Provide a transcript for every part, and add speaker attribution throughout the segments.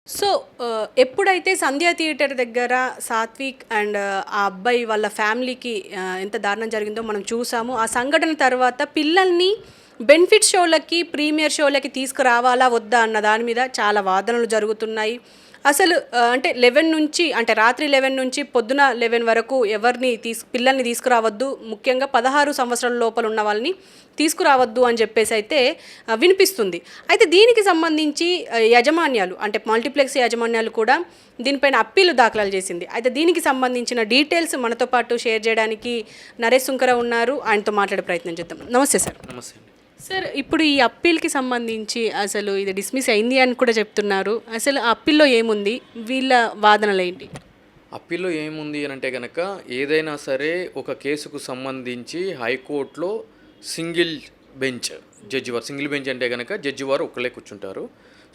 Speaker 1: So, ఎప్పుడైతే 'సంధ్య theatre' దగ్గర Satvik and ఆ అబ్బాయి వాళ్ళ ఫ్యామిలీకి ఎంత దారుణం జరిగిందో మనం చూసాము. ఆ సంఘటన తర్వాత పిల్లల్ని బెనిఫిట్ షోలకి, ప్రీమియర్ షోలకి తీసుకురావాలా వద్దా అన్న దాని మీద చాలా వాదనలు జరుగుతున్నాయి. అసలు అంటే 11 నుంచి అంటే రాత్రి 11 నుంచి పొద్దున 11 వరకు ఎవరిని పిల్లల్ని తీసుకురావద్దు. ముఖ్యంగా 16 సంవత్సరాల లోపల ఉన్న వాళ్ళని తీసుకురావద్దు అని చెప్పేసి అయితే వినిపిస్తుంది. అయితే దీనికి సంబంధించి యాజమాన్యాలు అంటే మల్టీప్లెక్స్ యాజమాన్యాలు కూడా దీనిపైన అప్పీలు దాఖలు చేసింది. అయితే దీనికి సంబంధించిన డీటెయిల్స్ మనతో పాటు షేర్ చేయడానికి నరేష్ సుంకర ఉన్నారు. ఆయనతో మాట్లాడే ప్రయత్నం చేద్దాం. నమస్తే సార్.
Speaker 2: నమస్తే అండి.
Speaker 1: సార్, ఇప్పుడు ఈ అప్పీల్కి సంబంధించి అసలు ఇది డిస్మిస్ అయింది అని కూడా చెప్తున్నారు. అసలు ఆ అప్పీల్లో ఏముంది, వీళ్ళ వాదనలు ఏంటి?
Speaker 2: అప్పీల్లో ఏముంది అని అంటే కనుక ఏదైనా సరే ఒక కేసుకు సంబంధించి హైకోర్టులో సింగిల్ బెంచ్ జడ్జి వారు, సింగిల్ బెంచ్ అంటే కనుక జడ్జి వారు ఒక్కళ్ళే కూర్చుంటారు.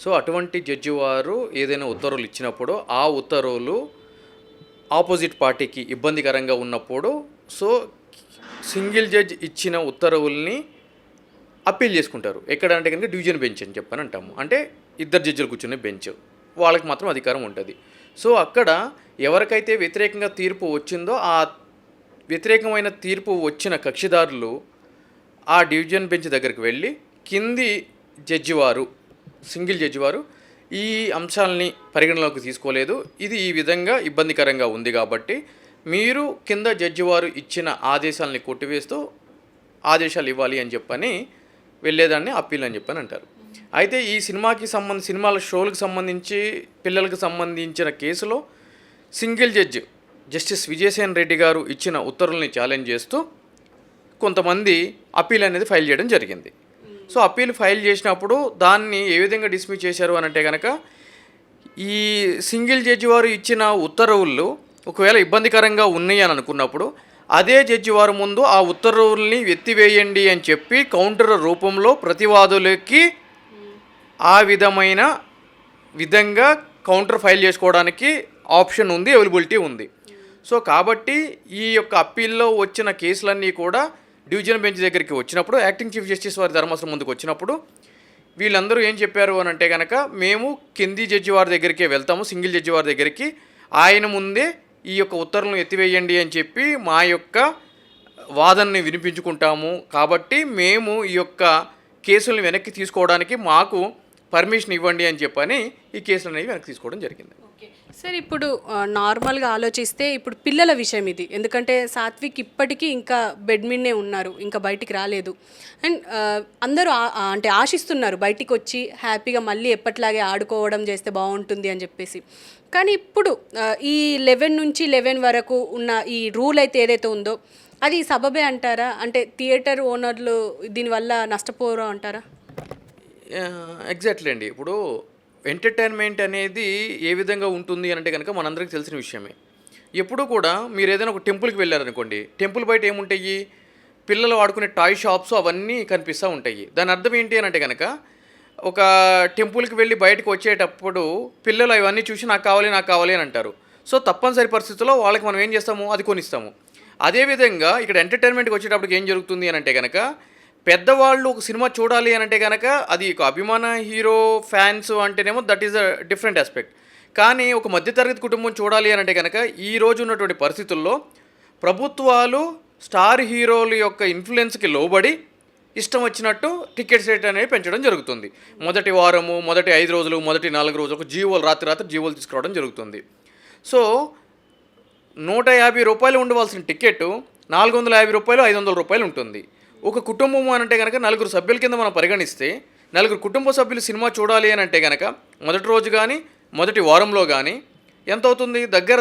Speaker 2: సో అటువంటి జడ్జి వారు ఏదైనా ఉత్తర్వులు ఇచ్చినప్పుడు ఆ ఉత్తర్వులు ఆపోజిట్ పార్టీకి ఇబ్బందికరంగా ఉన్నప్పుడు సో సింగిల్ జడ్జ్ ఇచ్చిన ఉత్తర్వుల్ని అప్పీల్ చేసుకుంటారు. ఎక్కడ అంటే కనుక డివిజన్ బెంచ్ అని చెప్పని అంటాము. అంటే ఇద్దరు జడ్జిలు కూర్చునే బెంచ్, వాళ్ళకి మాత్రం అధికారం ఉంటుంది. సో అక్కడ ఎవరికైతే వ్యతిరేకంగా తీర్పు వచ్చిందో ఆ వ్యతిరేకమైన తీర్పు వచ్చిన కక్షిదారులు ఆ డివిజన్ బెంచ్ దగ్గరికి వెళ్ళి కింది జడ్జివారు, సింగిల్ జడ్జివారు ఈ అంశాలని పరిగణలోకి తీసుకోలేదు, ఇది ఈ విధంగా ఇబ్బందికరంగా ఉంది కాబట్టి మీరు కింద జడ్జివారు ఇచ్చిన ఆదేశాలని కొట్టివేస్తూ ఆదేశాలు ఇవ్వాలి అని చెప్పని వెళ్ళేదాన్ని అప్పీల్ అని చెప్పని అంటారు. అయితే ఈ సినిమాల షోలకు సంబంధించి పిల్లలకు సంబంధించిన కేసులో single judge justice Vijay Sen Reddy గారు ఇచ్చిన ఉత్తర్వుల్ని ఛాలెంజ్ చేస్తూ కొంతమంది అప్పీల్ అనేది ఫైల్ చేయడం జరిగింది. సో అప్పీల్ ఫైల్ చేసినప్పుడు దాన్ని ఏ విధంగా డిస్మిస్ చేశారు అని అంటే కనుక ఈ సింగిల్ జడ్జి వారు ఇచ్చిన ఉత్తర్వులు ఒకవేళ ఇబ్బందికరంగా ఉన్నాయి అని అనుకున్నప్పుడు అదే జడ్జి వారి ముందు ఆ ఉత్తర్వుల్ని ఎత్తివేయండి అని చెప్పి కౌంటర్ రూపంలో ప్రతివాదులకి ఆ విధంగా కౌంటర్ ఫైల్ చేసుకోవడానికి ఆప్షన్ ఉంది, అవైలబిలిటీ ఉంది. సో కాబట్టి ఈ యొక్క అప్పీల్లో వచ్చిన కేసులన్నీ కూడా డివిజన్ బెంచ్ దగ్గరికి వచ్చినప్పుడు యాక్టింగ్ చీఫ్ జస్టిస్ వారి ధర్మాసనం ముందుకు వచ్చినప్పుడు వీళ్ళందరూ ఏం చెప్పారు అని అంటే కనుక మేము కింది జడ్జి వారి దగ్గరికే వెళ్తాము, సింగిల్ జడ్జి వారి దగ్గరికి, ఆయన ముందే ఈ యొక్క ఉత్తర్వులను ఎత్తివేయండి అని చెప్పి మా యొక్క వాదనని వినిపించుకుంటాము, కాబట్టి మేము ఈ యొక్క కేసులను వెనక్కి తీసుకోవడానికి మాకు పర్మిషన్ ఇవ్వండి అని చెప్పని ఈ కేసులు అనేవి వెనక్కి తీసుకోవడం జరిగింది.
Speaker 1: సార్, ఇప్పుడు నార్మల్గా ఆలోచిస్తే ఇప్పుడు పిల్లల విషయం ఇది, ఎందుకంటే సాత్విక్ ఇప్పటికీ ఇంకా బెడ్ మీదనే ఉన్నారు, ఇంకా బయటికి రాలేదు. అండ్ అందరూ అంటే ఆశిస్తున్నారు బయటికి వచ్చి హ్యాపీగా మళ్ళీ ఎప్పట్లాగే ఆడుకోవడం చేస్తే బాగుంటుంది అని చెప్పేసి. కానీ ఇప్పుడు ఈ 11 నుంచి 11 వరకు ఉన్న ఈ రూల్ అయితే ఏదైతే ఉందో అది సబబే అంటారా? అంటే థియేటర్ ఓనర్లు దీనివల్ల నష్టపోరు అంటారా?
Speaker 2: ఎగ్జాక్ట్లీ అండి. ఇప్పుడు ఎంటర్టైన్మెంట్ అనేది ఏ విధంగా ఉంటుంది అంటే కనుక మనందరికీ తెలిసిన విషయమే. ఎప్పుడు కూడా మీరు ఏదైనా ఒక టెంపుల్కి వెళ్ళారనుకోండి, టెంపుల్ బయట ఏముంటాయి, పిల్లలు ఆడుకునే టాయ్ షాప్స్ అవన్నీ కనిపిస్తూ ఉంటాయి. దాని అర్థం ఏంటి అని అంటే కనుక ఒక టెంపుల్కి వెళ్ళి బయటకు వచ్చేటప్పుడు పిల్లలు అవన్నీ చూసి నాకు కావాలి అని అంటారు. సో తప్పనిసరి పరిస్థితుల్లో వాళ్ళకి మనం ఏం చేస్తాము, అది కొనిస్తాము. అదేవిధంగా ఇక్కడ ఎంటర్టైన్మెంట్కి వచ్చేటప్పటికి ఏం జరుగుతుంది అని అంటే కనుక పెద్దవాళ్ళు ఒక సినిమా చూడాలి అని అంటే కనుక అది ఒక అభిమాన హీరో ఫ్యాన్స్ అంటేనేమో that is a different aspect. కానీ ఒక మధ్యతరగతి కుటుంబం చూడాలి అని అంటే కనుక ఈ రోజు ఉన్నటువంటి పరిస్థితుల్లో ప్రభుత్వాలు స్టార్ హీరోల యొక్క ఇన్ఫ్లుయెన్స్కి లోబడి ఇష్టం వచ్చినట్టు టికెట్స్ రేట్ అనేవి పెంచడం జరుగుతుంది. మొదటి వారము, మొదటి 5 రోజులు, మొదటి 4 రోజులకు జీవోలు రాత్రి జీవోలు తీసుకురావడం జరుగుతుంది. సో 150 రూపాయలు ఉండవలసిన టికెట్ 450 రూపాయలు, 500 రూపాయలు ఉంటుంది. ఒక కుటుంబం అని అంటే కనుక 4 సభ్యుల కింద మనం పరిగణిస్తే 4 కుటుంబ సభ్యులు సినిమా చూడాలి అని అంటే కనుక మొదటి రోజు కానీ మొదటి వారంలో కానీ ఎంత అవుతుంది, దగ్గర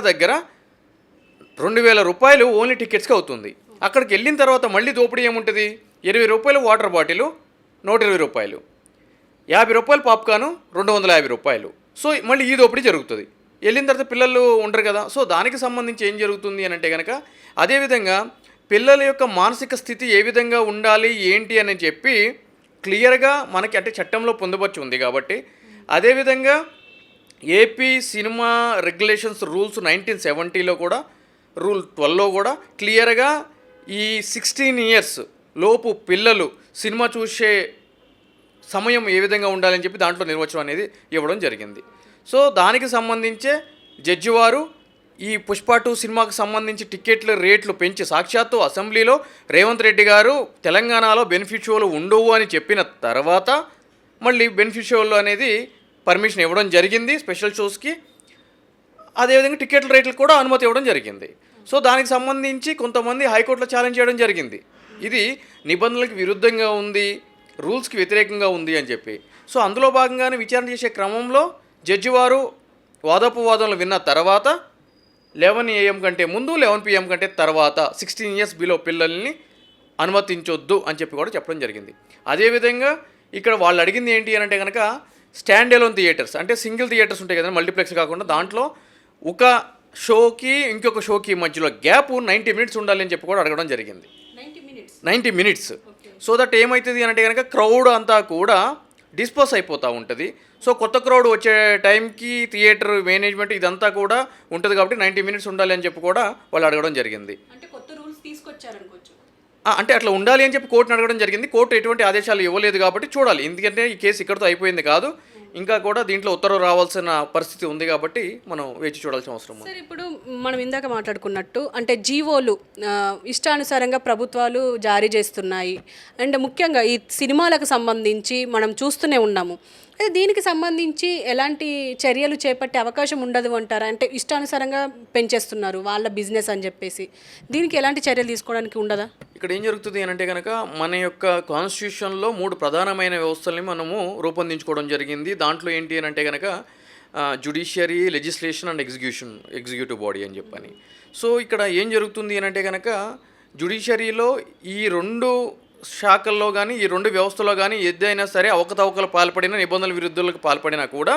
Speaker 2: 2000 రూపాయలు ఓన్లీ టికెట్స్కి అవుతుంది. అక్కడికి వెళ్ళిన తర్వాత మళ్ళీ దోపిడీ ఏముంటుంది, 20 రూపాయలు వాటర్ బాటిల్ 120 రూపాయలు, 50 రూపాయలు పాప్కార్న్ 250 రూపాయలు. సో మళ్ళీ ఈ దోపిడీ జరుగుతుంది. వెళ్ళిన తర్వాత పిల్లలు ఉండరు కదా. సో దానికి సంబంధించి ఏం జరుగుతుంది అని అంటే కనుక అదేవిధంగా పిల్లల యొక్క మానసిక స్థితి ఏ విధంగా ఉండాలి ఏంటి అని చెప్పి క్లియర్గా మనకి అంటే చట్టంలో పొందుపర్చి ఉంది కాబట్టి, అదేవిధంగా ఏపీ సినిమా రెగ్యులేషన్స్ రూల్స్ 1970లో కూడా రూల్ 12లో కూడా క్లియర్గా ఈ 16 ఇయర్స్ లోపు పిల్లలు సినిమా చూసే సమయం ఏ విధంగా ఉండాలని చెప్పి దాంట్లో నిర్వచనం అనేది ఇవ్వడం జరిగింది. సో దానికి సంబంధించే జడ్జి వారు ఈ పుష్ప 2 సినిమాకి సంబంధించి టికెట్ల రేట్లు పెంచి సాక్షాత్తు అసెంబ్లీలో రేవంత్ రెడ్డి గారు తెలంగాణలో బెనిఫిట్ షోలు ఉండవు అని చెప్పిన తర్వాత మళ్ళీ బెనిఫిట్ షోలు అనేది పర్మిషన్ ఇవ్వడం జరిగింది స్పెషల్ షోస్కి. అదేవిధంగా టికెట్ల రేట్లు కూడా అనుమతి ఇవ్వడం జరిగింది. సో దానికి సంబంధించి కొంతమంది హైకోర్టులో ఛాలెంజ్ చేయడం జరిగింది, ఇది నిబంధనలకు విరుద్ధంగా ఉంది, రూల్స్కి వ్యతిరేకంగా ఉంది అని చెప్పి. సో అందులో భాగంగానే విచారణ చేసే క్రమంలో జడ్జి వారు వాదోపవాదనలు విన్న తర్వాత 11 AM కంటే ముందు 11 PM కంటే తర్వాత 16 years బిలో పిల్లల్ని అనుమతించొద్దు అని చెప్పి కూడా చెప్పడం జరిగింది. అదేవిధంగా ఇక్కడ వాళ్ళు అడిగింది ఏంటి అని అంటే కనుక స్టాండ్ ఎలోన్ థియేటర్స్, అంటే సింగిల్ థియేటర్స్ ఉంటాయి కదా మల్టీప్లెక్స్ కాకుండా, దాంట్లో ఒక షోకి ఇంకొక షోకి మధ్యలో గ్యాప్ 90 minutes ఉండాలి అని చెప్పి కూడా అడగడం జరిగింది. 90 minutes. సో దట్ ఏమవుతుంది అని అంటే కనుక క్రౌడ్ అంతా కూడా డిస్పోజ్ అయిపోతూ ఉంటుంది. సో కొత్త క్రౌడ్ వచ్చే టైంకి థియేటర్ మేనేజ్మెంట్ ఇదంతా కూడా ఉంటుంది కాబట్టి 90 minutes ఉండాలి అని చెప్పి కూడా వాళ్ళు అడగడం జరిగింది.
Speaker 1: అంటే కొత్త రూల్స్ తీసుకొచ్చారనుకోవచ్చు.
Speaker 2: అంటే అట్లా ఉండాలి అని చెప్పి కోర్టుని అడగడం జరిగింది. కోర్టు ఎటువంటి ఆదేశాలు ఇవ్వలేదు కాబట్టి చూడాలి, ఎందుకంటే ఈ కేసు ఇక్కడితో అయిపోయింది కాదు, ఇంకా కూడా దీంట్లో ఉత్తర్వు రావాల్సిన పరిస్థితి ఉంది కాబట్టి మనం వేచి చూడాల్సిన అవసరం ఉంది.
Speaker 1: సార్, ఇప్పుడు మనం ఇందాక మాట్లాడుకున్నట్టు అంటే జీవోలు ఇష్టానుసారంగా ప్రభుత్వాలు జారీ చేస్తున్నాయి. అండ్ ముఖ్యంగా ఈ సినిమాలకు సంబంధించి మనం చూస్తూనే ఉన్నాము. అయితే దీనికి సంబంధించి ఎలాంటి చర్యలు చేపట్టే అవకాశం ఉండదు అంటారా? అంటే ఇష్టానుసారంగా పెంచేస్తున్నారు వాళ్ళ బిజినెస్ అని చెప్పేసి, దీనికి ఎలాంటి చర్యలు తీసుకోవడానికి ఉండదా?
Speaker 2: ఇక్కడ ఏం జరుగుతుంది అని అంటే కనుక మన యొక్క కాన్స్టిట్యూషన్లో 3 ప్రధానమైన వ్యవస్థల్ని మనము రూపొందించుకోవడం జరిగింది. దాంట్లో ఏంటి అని అంటే కనుక judiciary, legislation and executive body అని చెప్పని. సో ఇక్కడ ఏం జరుగుతుంది అని అంటే కనుక జ్యుడిషియరీలో ఈ 2 శాఖల్లో కానీ ఈ 2 వ్యవస్థలో కానీ ఏదైనా సరే అవకతవకలు పాల్పడిన, నిబంధనల విరుద్ధులకు పాల్పడినా కూడా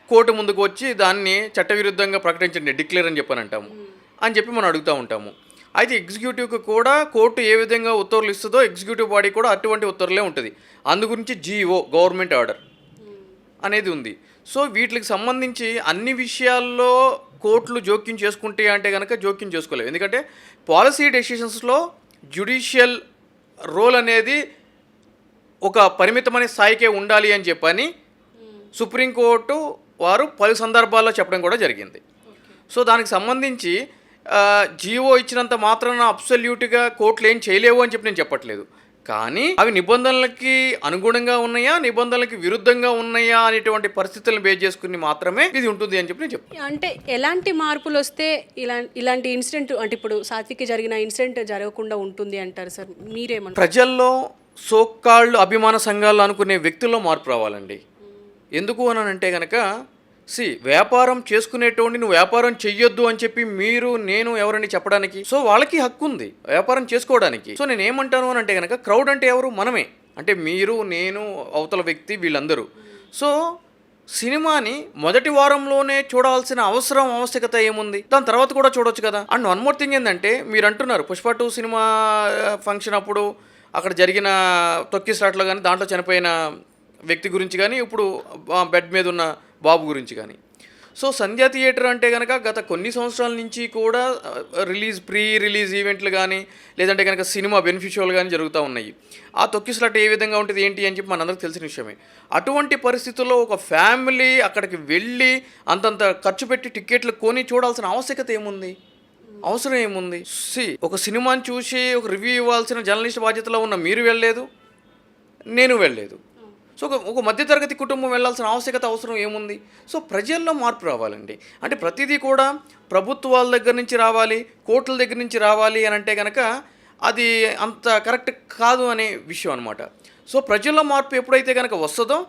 Speaker 2: కోర్టు ముందుకు వచ్చి దాన్ని చట్టవిరుద్ధంగా ప్రకటించండి, డిక్లేర్ అని చెప్పని అంటాము అని చెప్పి మనం అడుగుతూ ఉంటాము. అయితే ఎగ్జిక్యూటివ్కి కూడా కోర్టు ఏ విధంగా ఉత్తర్వులు ఇస్తుందో ఎగ్జిక్యూటివ్ బాడీ కూడా అటువంటి ఉత్తర్వులే ఉంటుంది. అందు గురించి జీఓ, గవర్నమెంట్ ఆర్డర్ అనేది ఉంది. సో వీటికి సంబంధించి అన్ని విషయాల్లో కోర్టులు జోక్యం చేసుకుంటే అంటే కనుక జోక్యం చేసుకోలేవు, ఎందుకంటే పాలసీ డెసిషన్స్లో జ్యుడిషియల్ రోల్ అనేది ఒక పరిమితమైన స్థాయికే ఉండాలి అని చెప్పని సుప్రీంకోర్టు వారు పలు సందర్భాల్లో చెప్పడం కూడా జరిగింది. సో దానికి సంబంధించి జీవో ఇచ్చినంత మాత్రాన అబ్సల్యూట్గా కోర్టులు ఏం చేయలేవు అని చెప్పి నేను చెప్పట్లేదు, కానీ అవి నిబంధనలకి అనుగుణంగా ఉన్నాయా, నిబంధనలకి విరుద్ధంగా ఉన్నాయా అనేటువంటి పరిస్థితులను బేస్ చేసుకుని మాత్రమే ఇది ఉంటుంది అని చెప్పి నేను చెప్తాను.
Speaker 1: అంటే ఎలాంటి మార్పులు వస్తే ఇలాంటి ఇన్సిడెంట్, అంటే ఇప్పుడు సాత్విక్కి జరిగిన ఇన్సిడెంట్ జరగకుండా ఉంటుంది అంటారు సార్? మీరేమంటారు?
Speaker 2: ప్రజల్లో సోకాళ్ళు అభిమాన సంఘాలు అనుకునే వ్యక్తుల్లో మార్పు రావాలండి. ఎందుకు అని అంటే కనుక వ్యాపారం చేసుకునేటోడిని నువ్వు వ్యాపారం చెయ్యొద్దు అని చెప్పి మీరు నేను ఎవరని చెప్పడానికి, సో వాళ్ళకి హక్కు ఉంది వ్యాపారం చేసుకోవడానికి. సో నేను ఏమంటాను అని అంటే కనుక క్రౌడ్ అంటే ఎవరు? మనమే, అంటే మీరు, నేను, అవతల వ్యక్తి, వీళ్ళందరూ. సో సినిమాని మొదటి వారంలోనే చూడాల్సిన ఆవశ్యకత ఏముంది? దాని తర్వాత కూడా చూడొచ్చు కదా. అండ్ వన్ మోర్ థింగ్ ఏంటంటే మీరు అంటున్నారు పుష్ప 2 సినిమా ఫంక్షన్ అప్పుడు అక్కడ జరిగిన తొక్కిసలాట్లో కానీ దాంట్లో చనిపోయిన వ్యక్తి గురించి కానీ ఇప్పుడు బెడ్ మీద ఉన్న బాబు గురించి కానీ. సో సంధ్య థియేటర్ అంటే కనుక గత కొన్ని సంవత్సరాల నుంచి కూడా ప్రీ రిలీజ్ ఈవెంట్లు కానీ లేదంటే కనుక సినిమా బెనిఫిషియల్ కానీ జరుగుతూ ఉన్నాయి. ఆ తొక్కిసలాట ఏ విధంగా ఉంటుంది ఏంటి అని చెప్పి మనందరికి తెలిసిన విషయమే. అటువంటి పరిస్థితుల్లో ఒక ఫ్యామిలీ అక్కడికి వెళ్ళి అంతంత ఖర్చు పెట్టి టికెట్లు కొని చూడాల్సిన ఆవశ్యకత ఏముంది? అవసరం ఏముంది? ఒక సినిమాని చూసి ఒక రివ్యూ ఇవ్వాల్సిన జర్నలిస్ట్ బాధ్యతలో ఉన్న మీరు వెళ్ళలేదు, నేను వెళ్ళలేదు. సో ఒక మధ్యతరగతి కుటుంబం వెళ్ళాల్సిన అవసరం ఏముంది? సో ప్రజల్లో మార్పు రావాలండి. అంటే ప్రతిదీ కూడా ప్రభుత్వాల దగ్గర నుంచి రావాలి, కోర్టుల దగ్గర నుంచి రావాలి అని అంటే కనుక అది అంత కరెక్ట్ కాదు అనే విషయం అనమాట. సో ప్రజల్లో మార్పు ఎప్పుడైతే కనుక వస్తుందో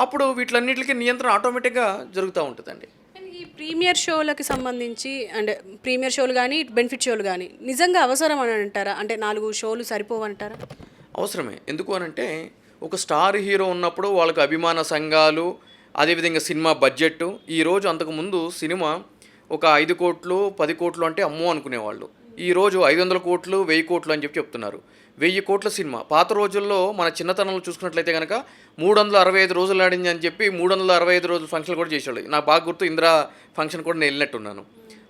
Speaker 2: అప్పుడు వీటిలన్నిటికీ నియంత్రణ ఆటోమేటిక్గా జరుగుతూ ఉంటుందండి.
Speaker 1: ఈ ప్రీమియర్ షోలకు సంబంధించి అంటే ప్రీమియర్ షోలు కానీ బెనిఫిట్ షోలు కానీ నిజంగా అవసరం అని అంటారా? అంటే 4 షోలు సరిపోవంటారా?
Speaker 2: అవసరమే. ఎందుకు అనంటే ఒక స్టార్ హీరో ఉన్నప్పుడు వాళ్ళకు అభిమాన సంఘాలు, అదేవిధంగా సినిమా బడ్జెట్. ఈరోజు అంతకుముందు సినిమా ఒక 5 కోట్లు 10 కోట్లు అంటే అమ్మో అనుకునేవాళ్ళు. ఈరోజు 500 కోట్లు 1000 కోట్లు అని చెప్పి చెప్తున్నారు. 1000 కోట్ల సినిమా పాత రోజుల్లో మన చిన్నతనంలో చూసుకున్నట్లయితే కనుక 365 రోజులు ఆడింది అని చెప్పి 365 రోజులు ఫంక్షన్ కూడా చేసేవాళ్ళు. నాకు బాగా గుర్తు, ఇందిరా ఫంక్షన్ కూడా నేను వెళ్ళినట్టున్నాను.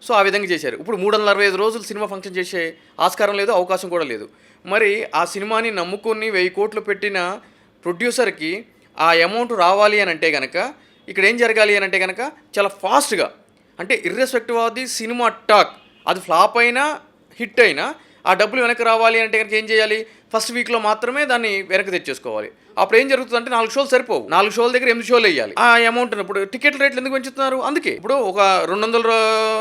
Speaker 2: సో ఆ విధంగా చేశారు. ఇప్పుడు 365 రోజులు సినిమా ఫంక్షన్ చేసే ఆస్కారం లేదు, అవకాశం కూడా లేదు. మరి ఆ సినిమాని నమ్ముకొని 1000 కోట్లు పెట్టిన ప్రొడ్యూసర్కి ఆ అమౌంట్ రావాలి అని అంటే కనుక ఇక్కడ ఏం జరగాలి అని అంటే కనుక చాలా ఫాస్ట్గా, అంటే irrespective of the cinema talk, అది ఫ్లాప్ అయినా హిట్ అయినా ఆ డబ్బులు వెనక్కి రావాలి అంటే కనుక ఏం చేయాలి, ఫస్ట్ వీక్లో మాత్రమే దాన్ని వెనక్కి తెచ్చేసుకోవాలి. అప్పుడు ఏం జరుగుతుందంటే 4 షోలు సరిపోవు, 4 షోల దగ్గర 8 షోలు వేయాలి. ఆ అమౌంట్ ఇప్పుడు టికెట్ రేట్లు ఎందుకు పెంచుతున్నారు, అందుకే. ఇప్పుడు ఒక 200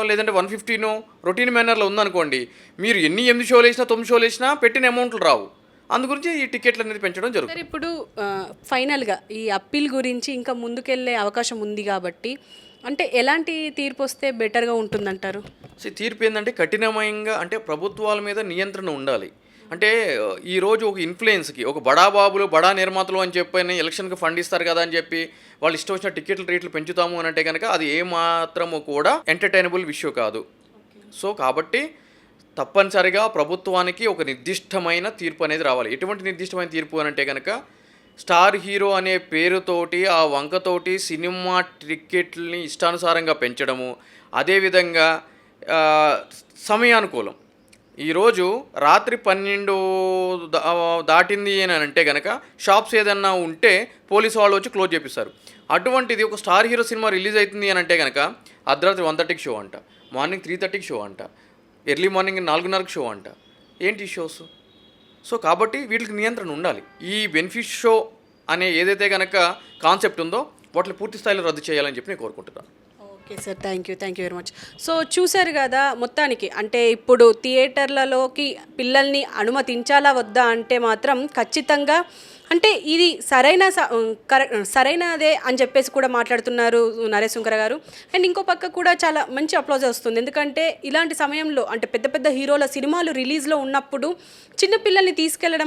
Speaker 2: లేదంటే 150 రొటీన్ మేనర్లో ఉందనుకోండి, మీరు ఎన్ని 8 షోలు వేసినా 9 షోలు వేసినా పెట్టిన అమౌంట్లు రావు. అందుగురించి ఈ టికెట్లు అనేది పెంచడం జరుగుతుంది.
Speaker 1: సార్ ఇప్పుడు ఫైనల్గా ఈ అప్పీల్ గురించి ఇంకా ముందుకెళ్ళే అవకాశం ఉంది కాబట్టి అంటే ఎలాంటి తీర్పు వస్తే బెటర్గా ఉంటుందంటారు?
Speaker 2: తీర్పు ఏంటంటే కఠినమైన, అంటే ప్రభుత్వాల మీద నియంత్రణ ఉండాలి. అంటే ఈరోజు ఒక ఇన్ఫ్లుయెన్స్కి, ఒక బడా బాబులు బడా నిర్మాతలు అని చెప్పి ఎలక్షన్కి ఫండ్ ఇస్తారు కదా అని చెప్పి వాళ్ళు ఇష్టం వచ్చిన టికెట్ల రేట్లు పెంచుతాము అని అంటే కనుక అది ఏమాత్రము కూడా ఎంటర్టైనబుల్ విషయం కాదు. సో కాబట్టి తప్పనిసరిగా ప్రభుత్వానికి ఒక నిర్దిష్టమైన తీర్పు అనేది రావాలి. ఎటువంటి నిర్దిష్టమైన తీర్పు అని అంటే కనుక స్టార్ హీరో అనే పేరుతోటి ఆ వంకతోటి సినిమా టికెట్లని ఇష్టానుసారంగా పెంచడము, అదేవిధంగా సమయానుకూలం. ఈరోజు రాత్రి 12 దాటింది అని అంటే కనుక షాప్స్ ఏదన్నా ఉంటే పోలీసు వాళ్ళు వచ్చి క్లోజ్ చేపిస్తారు. అటువంటిది ఒక స్టార్ హీరో సినిమా రిలీజ్ అవుతుంది అని అంటే కనుక అర్ధరాత్రి 1:30కి షో అంట, మార్నింగ్ 3:30కి షో అంట, ఎర్లీ మార్నింగ్ 4:30కి షో అంట. ఏంటి షోస్? సో కాబట్టి వీటికి నియంత్రణ ఉండాలి. ఈ బెనిఫిట్ షో అనే ఏదైతే కనుక కాన్సెప్ట్ ఉందో వాటిని పూర్తి స్థాయిలో రద్దు చేయాలని చెప్పి నేను కోరుకుంటున్నాను.
Speaker 1: Okay sir, thank you very much. So చూశారు కదా మొత్తానికి, అంటే ఇప్పుడు థియేటర్లలోకి పిల్లల్ని అనుమతించాలా వద్దా అంటే మాత్రం ఖచ్చితంగా అంటే ఇది సరైనదే అని చెప్పేసి కూడా మాట్లాడుతున్నారు నరేష్ శంకర్ గారు. అండ్ ఇంకో పక్క కూడా చాలా మంచి అప్లాజ్ వస్తుంది, ఎందుకంటే ఇలాంటి సమయంలో అంటే పెద్ద పెద్ద హీరోల సినిమాలు రిలీజ్లో ఉన్నప్పుడు చిన్న పిల్లల్ని తీసుకెళ్లడం